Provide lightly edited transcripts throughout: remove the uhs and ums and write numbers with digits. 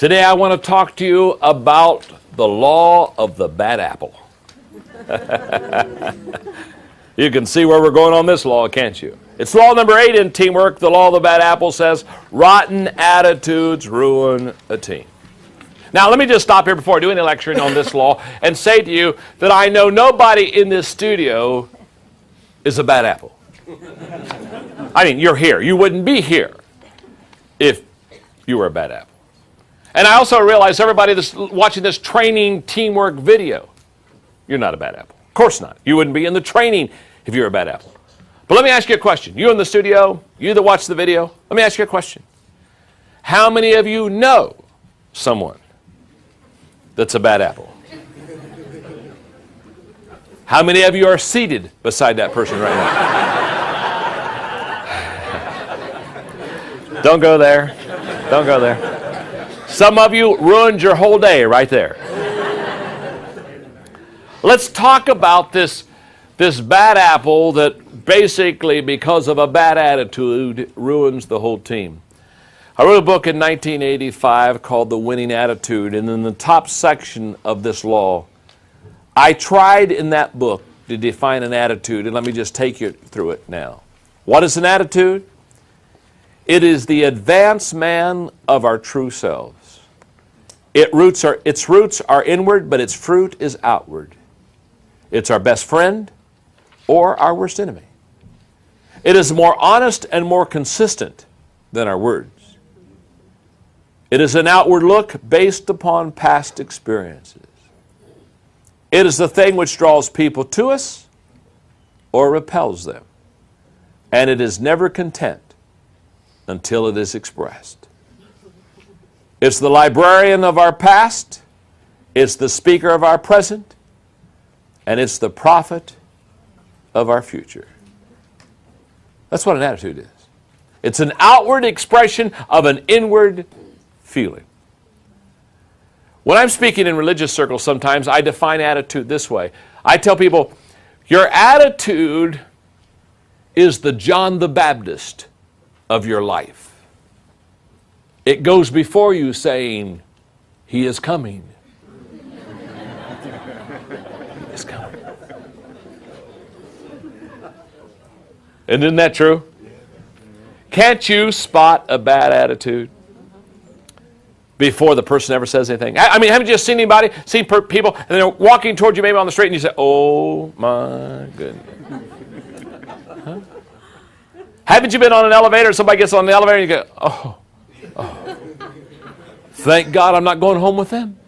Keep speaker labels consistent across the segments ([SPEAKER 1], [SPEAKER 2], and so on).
[SPEAKER 1] Today I want to talk to you about the law of the bad apple. You can see where we're going on this law, can't you? It's law number 8 in teamwork. The law of the bad apple says, rotten attitudes ruin a team. Now, let me just stop here before I do any lecturing on this law and say to you that I know nobody in this studio is a bad apple. I mean, you're here. You wouldn't be here if you were a bad apple. And I also realize everybody that's watching this training teamwork video, you're not a bad apple. Of course not. You wouldn't be in the training if you were a bad apple. But let me ask you a question. You in the studio, you that watch the video, let me ask you a question. How many of you know someone that's a bad apple? How many of you are seated beside that person right now? Don't go there. Don't go there. Some of you ruined your whole day right there. Let's talk about this bad apple that basically, because of a bad attitude, ruins the whole team. I wrote a book in 1985 called The Winning Attitude, and in the top section of this law, I tried in that book to define an attitude, and let me just take you through it now. What is an attitude? It is the advanced man of our true selves. Its roots are inward, but its fruit is outward. It's our best friend or our worst enemy. It is more honest and more consistent than our words. It is an outward look based upon past experiences. It is the thing which draws people to us or repels them. And it is never content until it is expressed. It's the librarian of our past, it's the speaker of our present, and it's the prophet of our future. That's what an attitude is. It's an outward expression of an inward feeling. When I'm speaking in religious circles sometimes, I define attitude this way. I tell people, your attitude is the John the Baptist of your life. It goes before you saying, He is coming. He is coming. And isn't that true? Can't you spot a bad attitude before the person ever says anything? I mean, haven't you just seen people, and they're walking towards you maybe on the street, and you say, oh my goodness. Huh? Haven't you been on an elevator, somebody gets on the elevator, and you go, oh, thank God I'm not going home with them.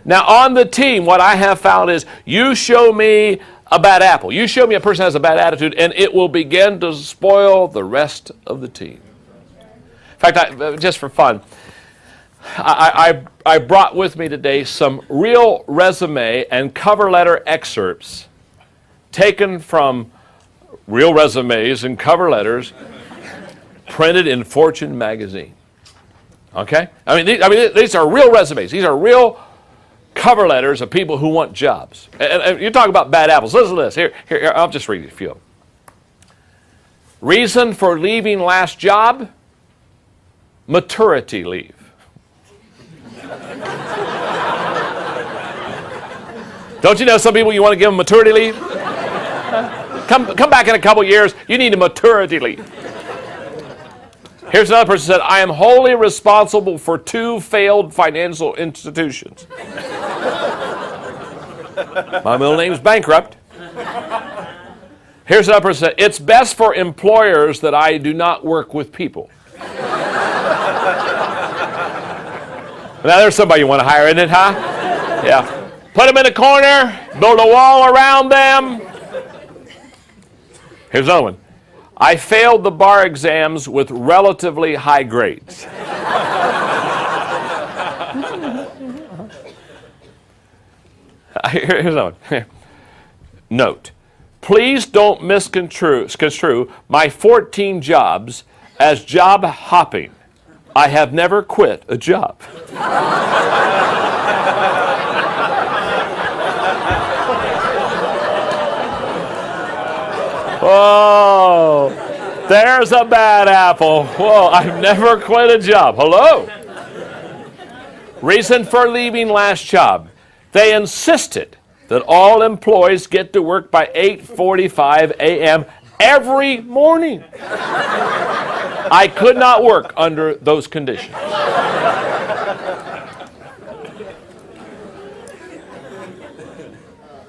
[SPEAKER 1] Now, on the team, what I have found is you show me a bad apple. You show me a person has a bad attitude, and it will begin to spoil the rest of the team. In fact, just for fun, I brought with me today some real resume and cover letter excerpts taken from real resumes and cover letters printed in Fortune magazine. Okay? I mean, these are real resumes. These are real cover letters of people who want jobs. And you talk about bad apples. Listen to this. Here, I'll just read you a few of them. Reason for leaving last job? Maturity leave. Don't you know some people you want to give them maturity leave? Come back in a couple years. You need a maturity leave. Here's another person who said, I am wholly responsible for 2 failed financial institutions. My middle name's bankrupt. Here's another person who said, it's best for employers that I do not work with people. Now there's somebody you want to hire, isn't it, huh? Yeah. Put them in a corner, build a wall around them. Here's another one. I failed the bar exams with relatively high grades. Here's another one. Note, please don't misconstrue my 14 jobs as job hopping. I have never quit a job. Oh, There's a bad apple. Whoa, I've never quit a job. Hello? Reason for leaving last job. They insisted that all employees get to work by 8:45 a.m. every morning. I could not work under those conditions.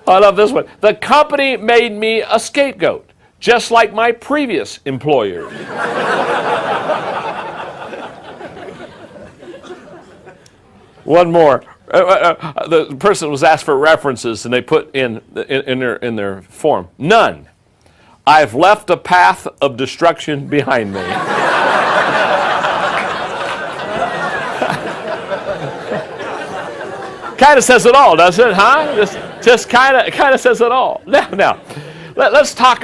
[SPEAKER 1] I love this one. The company made me a scapegoat, just like my previous employers. One more. The person was asked for references, and they put in their form, none. I've left a path of destruction behind me. Kind of says it all, doesn't it, huh? Just kind of says it all. Now, let's talk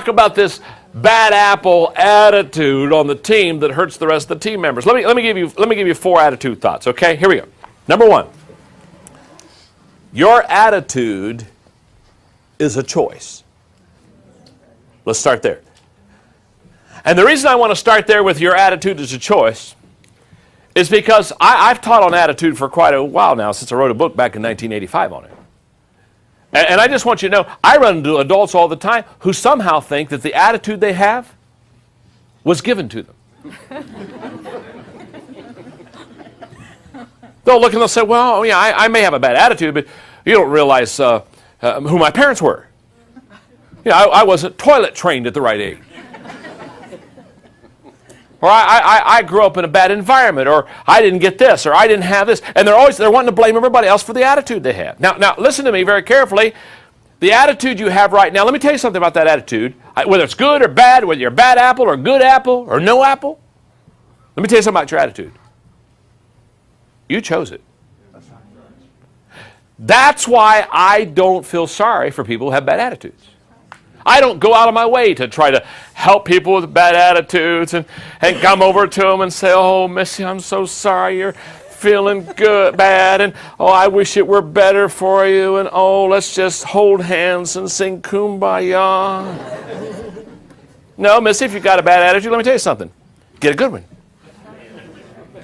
[SPEAKER 1] about this bad apple attitude on the team that hurts the rest of the team members. Let me give you 4 attitude thoughts. Okay, here we go. Number 1, your attitude is a choice. Let's start there. And the reason I want to start there with your attitude is a choice is because I've taught on attitude for quite a while now, since I wrote a book back in 1985 on it. And I just want you to know, I run into adults all the time who somehow think that the attitude they have was given to them. They'll look and they'll say, well, yeah, I may have a bad attitude, but you don't realize who my parents were. You know, I wasn't toilet trained at the right age. Or I grew up in a bad environment, or I didn't get this, or I didn't have this. And they're wanting to blame everybody else for the attitude they have. Now listen to me very carefully. The attitude you have right now, let me tell you something about that attitude. Whether it's good or bad, whether you're a bad apple or a good apple or no apple, let me tell you something about your attitude. You chose it. That's why I don't feel sorry for people who have bad attitudes. I don't go out of my way to try to help people with bad attitudes and come over to them and say, oh, Missy, I'm so sorry you're feeling bad, and oh, I wish it were better for you, and oh, let's just hold hands and sing Kumbaya. No, Missy, if you've got a bad attitude, let me tell you something. Get a good one.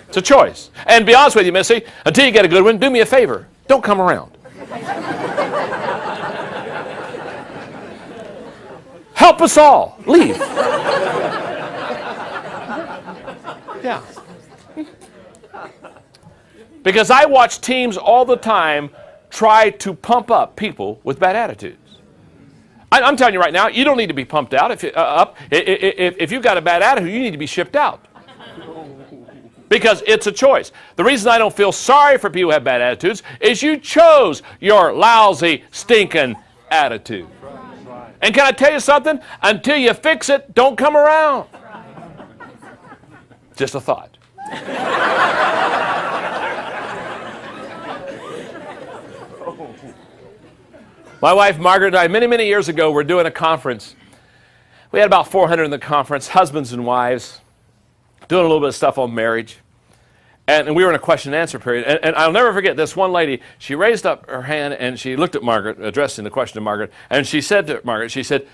[SPEAKER 1] It's a choice. And be honest with you, Missy, until you get a good one, do me a favor. Don't come around. Help us all. Leave. Yeah. Because I watch teams all the time try to pump up people with bad attitudes. I'm telling you right now, you don't need to be pumped out. If you've got a bad attitude, you need to be shipped out. Because it's a choice. The reason I don't feel sorry for people who have bad attitudes is you chose your lousy, stinking attitude. And can I tell you something? Until you fix it, don't come around. Just a thought. My wife, Margaret, and I, many, many years ago, were doing a conference. We had about 400 in the conference, husbands and wives, doing a little bit of stuff on marriage. And we were in a question and answer period. And I'll never forget this one lady. She raised up her hand and she looked at Margaret, addressing the question to Margaret. And she said to Margaret, she said,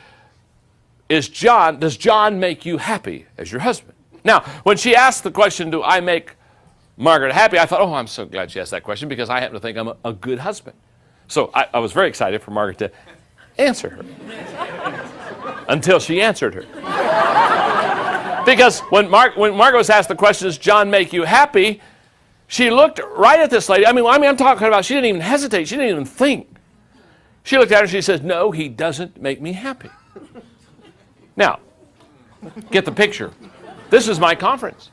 [SPEAKER 1] does John make you happy as your husband? Now, when she asked the question, do I make Margaret happy? I thought, oh, I'm so glad she asked that question because I happen to think I'm a good husband. So I was very excited for Margaret to answer her. Until she answered her. Because when Margaret was asked the question, does John make you happy? She looked right at this lady. I mean, I'm talking about, she didn't even hesitate. She didn't even think. She looked at her and she says, no, he doesn't make me happy. Now, get the picture. This is my conference.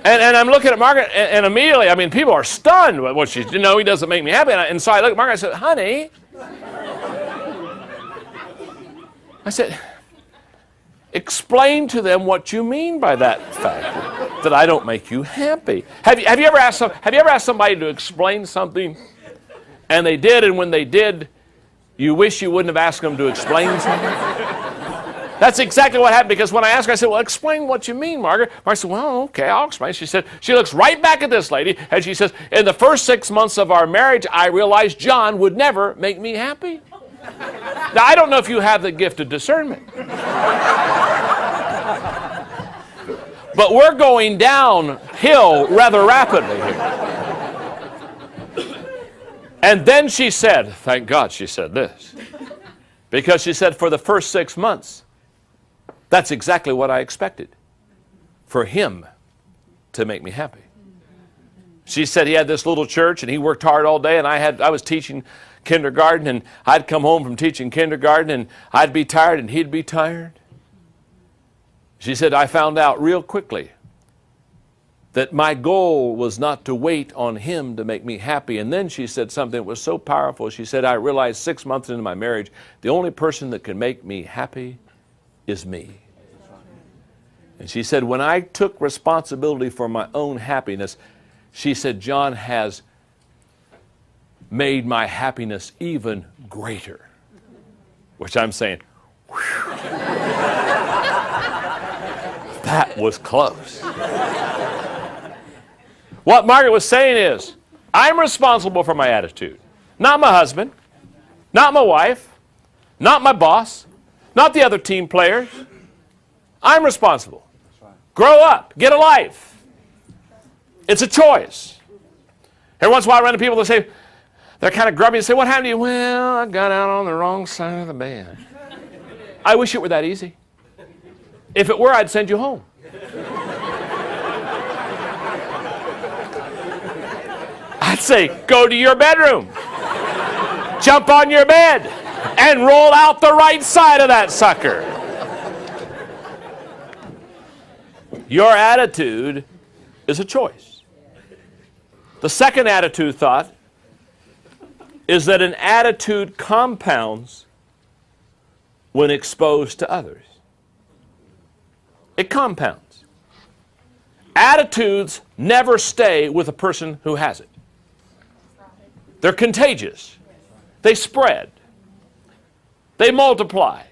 [SPEAKER 1] And I'm looking at Margaret, and immediately, I mean, people are stunned with what she's, no, he doesn't make me happy. And so I look at Margaret and I said, honey, I said, explain to them what you mean by that fact, that I don't make you happy. Have you ever asked somebody to explain something, and they did, and when they did, you wish you wouldn't have asked them to explain something? That's exactly what happened, because when I asked her, I said, well, explain what you mean, Margaret. Margaret said, well, okay, I'll explain. She said, she looks right back at this lady, and she says, in the first 6 months of our marriage, I realized John would never make me happy. Now, I don't know if you have the gift of discernment. But we're going downhill rather rapidly here. And then she said, thank God she said this, because she said, for the first 6 months, that's exactly what I expected, for him to make me happy. She said he had this little church and he worked hard all day, and I was teaching kindergarten, and I'd come home from teaching kindergarten and I'd be tired and he'd be tired. She said, I found out real quickly that my goal was not to wait on him to make me happy. And then she said something that was so powerful. She said, I realized 6 months into my marriage, the only person that can make me happy is me. And she said, when I took responsibility for my own happiness, she said, John has made my happiness even greater. Which I'm saying, whew. That was close. What Margaret was saying is, I'm responsible for my attitude. Not my husband, not my wife, not my boss, not the other team players. I'm responsible. Grow up, get a life. It's a choice. Every once in a while I run into people that say, they're kind of grubby and say, what happened to you? Well, I got out on the wrong side of the bed. I wish it were that easy. If it were, I'd send you home. I'd say, go to your bedroom, jump on your bed, and roll out the right side of that sucker. Your attitude is a choice. The second attitude thought is that an attitude compounds when exposed to others. It compounds. Attitudes never stay with a person who has it. They're contagious. They spread. They multiply.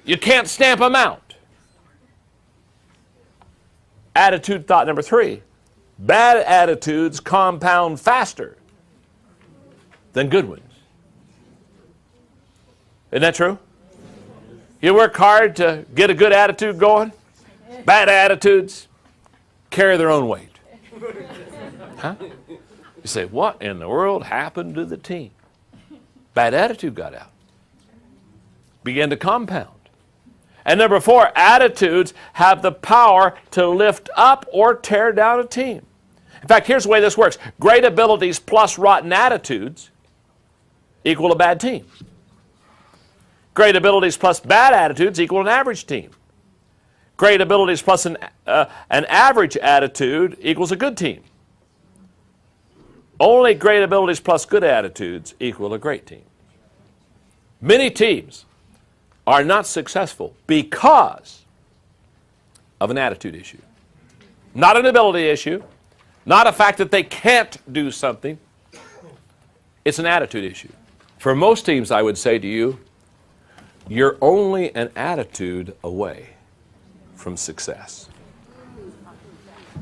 [SPEAKER 1] You can't stamp them out. Attitude thought number 3. Bad attitudes compound faster than good ones. Isn't that true? You work hard to get a good attitude going. Bad attitudes carry their own weight. Huh? You say, what in the world happened to the team? Bad attitude got out. Began to compound. And number 4, attitudes have the power to lift up or tear down a team. In fact, here's the way this works. Great abilities plus rotten attitudes equal a bad team. Great abilities plus bad attitudes equal an average team. Great abilities plus an average attitude equals a good team. Only great abilities plus good attitudes equal a great team. Many teams are not successful because of an attitude issue. Not an ability issue, not a fact that they can't do something. It's an attitude issue. For most teams, I would say to you, you're only an attitude away from success.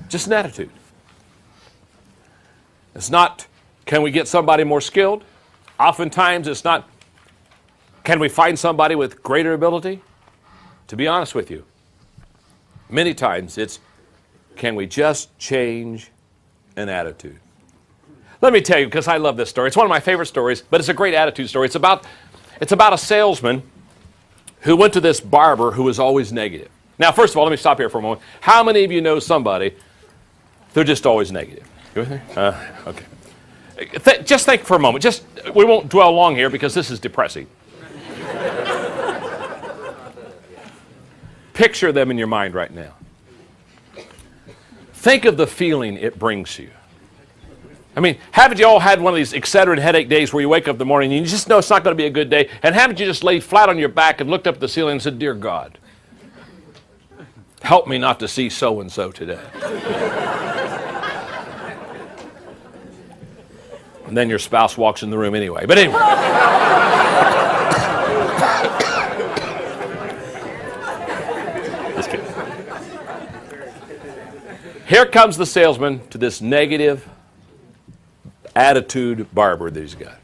[SPEAKER 1] Just an attitude. It's not, can we get somebody more skilled? Oftentimes it's not, can we find somebody with greater ability? To be honest with you, many times it's, can we just change an attitude? Let me tell you, because I love this story. It's one of my favorite stories, but it's a great attitude story. It's about a salesman who went to this barber who was always negative. Now, first of all, let me stop here for a moment. How many of you know somebody, they're just always negative? You with me? Okay. Just think for a moment. We won't dwell long here because this is depressing. Picture them in your mind right now. Think of the feeling it brings you. I mean, haven't you all had one of these Excedrin headache days where you wake up in the morning and you just know it's not going to be a good day, and haven't you just laid flat on your back and looked up at the ceiling and said, Dear God, help me not to see so-and-so today. And then your spouse walks in the room anyway. But anyway. Just kidding. Here comes the salesman to this negative attitude barber that he's got.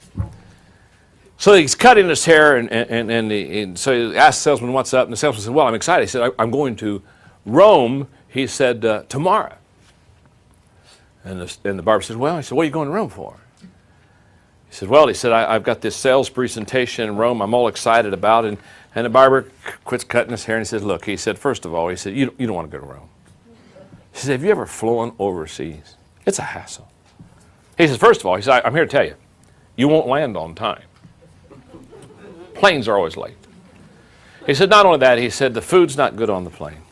[SPEAKER 1] So he's cutting his hair, and so he asked the salesman, what's up? And the salesman said, well, I'm excited. He said, I'm going to Rome, he said, tomorrow. And the barber said, well, he said, what are you going to Rome for? He said, well, I've got this sales presentation in Rome I'm all excited about. And the barber quits cutting his hair and he says, look, he said, first of all, he said, you don't want to go to Rome. He said, have you ever flown overseas? It's a hassle. He says, first of all, he said, I'm here to tell you, you won't land on time. Planes are always late. He said, not only that, he said, the food's not good on the plane.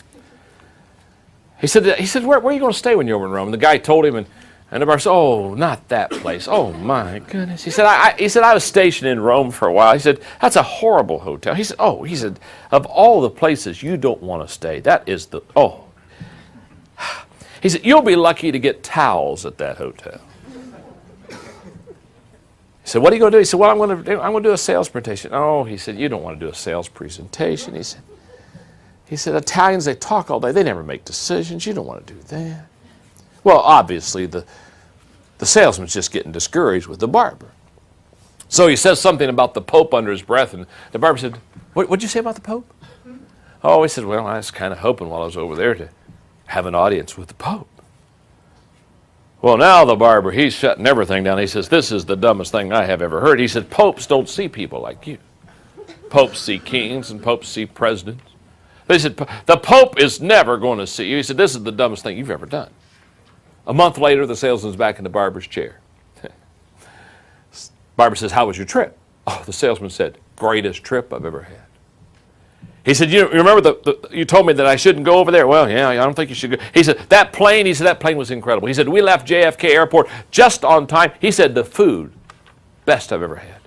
[SPEAKER 1] He said, where are you going to stay when you're over in Rome? And the guy told him, and the barber said, oh, not that place. Oh, my goodness. He said, I was stationed in Rome for a while. He said, that's a horrible hotel. He said, of all the places you don't want to stay, that is the, oh. He said, you'll be lucky to get towels at that hotel. He said, what are you going to do? He said, well, I'm going to do a sales presentation. Oh, he said, you don't want to do a sales presentation. He said, Italians, they talk all day. They never make decisions. You don't want to do that. Well, obviously, the salesman's just getting discouraged with the barber. So he says something about the Pope under his breath, and the barber said, what'd you say about the Pope? Oh, he said, well, I was kind of hoping while I was over there to have an audience with the Pope. Well, now the barber, he's shutting everything down. He says, this is the dumbest thing I have ever heard. He said, popes don't see people like you. Popes see kings and popes see presidents. They said, the Pope is never going to see you. He said, this is the dumbest thing you've ever done. A month later, the salesman's back in the barber's chair. Barber says, how was your trip? Oh, the salesman said, greatest trip I've ever had. He said, you remember you told me that I shouldn't go over there? Well, yeah, I don't think you should go. He said, that plane was incredible. He said, we left JFK Airport just on time. He said, the food, best I've ever had.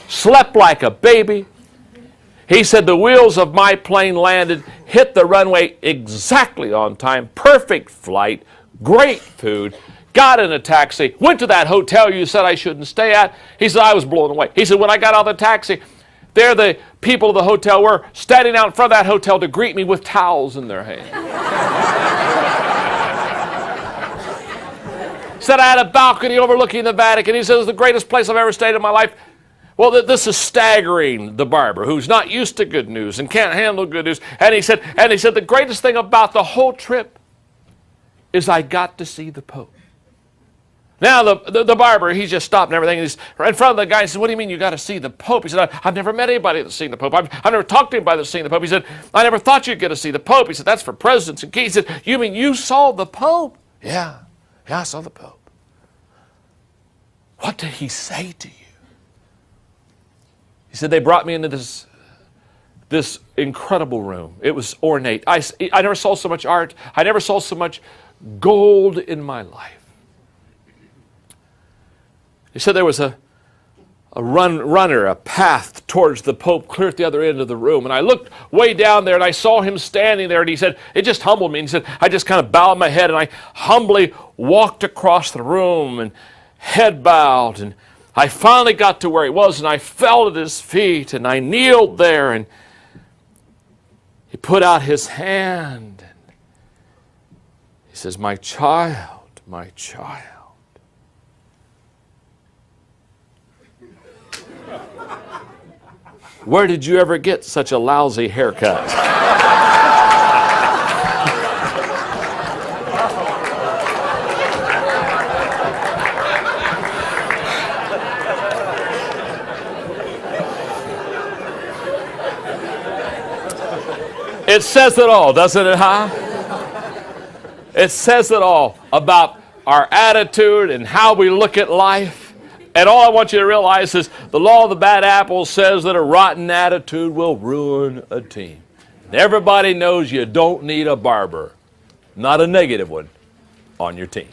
[SPEAKER 1] Slept like a baby. He said, the wheels of my plane landed, hit the runway exactly on time, perfect flight, great food, got in a taxi, went to that hotel you said I shouldn't stay at. He said, I was blown away. He said, when I got out of the taxi, there the people of the hotel were standing out in front of that hotel to greet me with towels in their hands. Said I had a balcony overlooking the Vatican. He said, it was the greatest place I've ever stayed in my life. Well, this is staggering the barber, who's not used to good news and can't handle good news. And he said, the greatest thing about the whole trip is I got to see the Pope. Now, the barber, he just stopped and everything. He's right in front of the guy. He said, what do you mean you got to see the Pope? He said, I've never met anybody that's seen the Pope. I've never talked to anybody that's seen the Pope. He said, I never thought you'd get to see the Pope. He said, that's for presidents and kings. He said, you mean you saw the Pope? Yeah, I saw the Pope. What did he say to you? He said, they brought me into this incredible room. It was ornate. I never saw so much art. I never saw so much gold in my life. He said there was a runner, a path towards the Pope clear at the other end of the room. And I looked way down there and I saw him standing there. And he said, it just humbled me. And he said, I just kind of bowed my head and I humbly walked across the room and head bowed. And I finally got to where he was and I fell at his feet and I kneeled there. And he put out his hand. And he says, my child, my child. Where did you ever get such a lousy haircut? It says it all, doesn't it, huh? It says it all about our attitude and how we look at life. And all I want you to realize is the law of the bad apple says that a rotten attitude will ruin a team. And everybody knows you don't need a barber, not a negative one, on your team.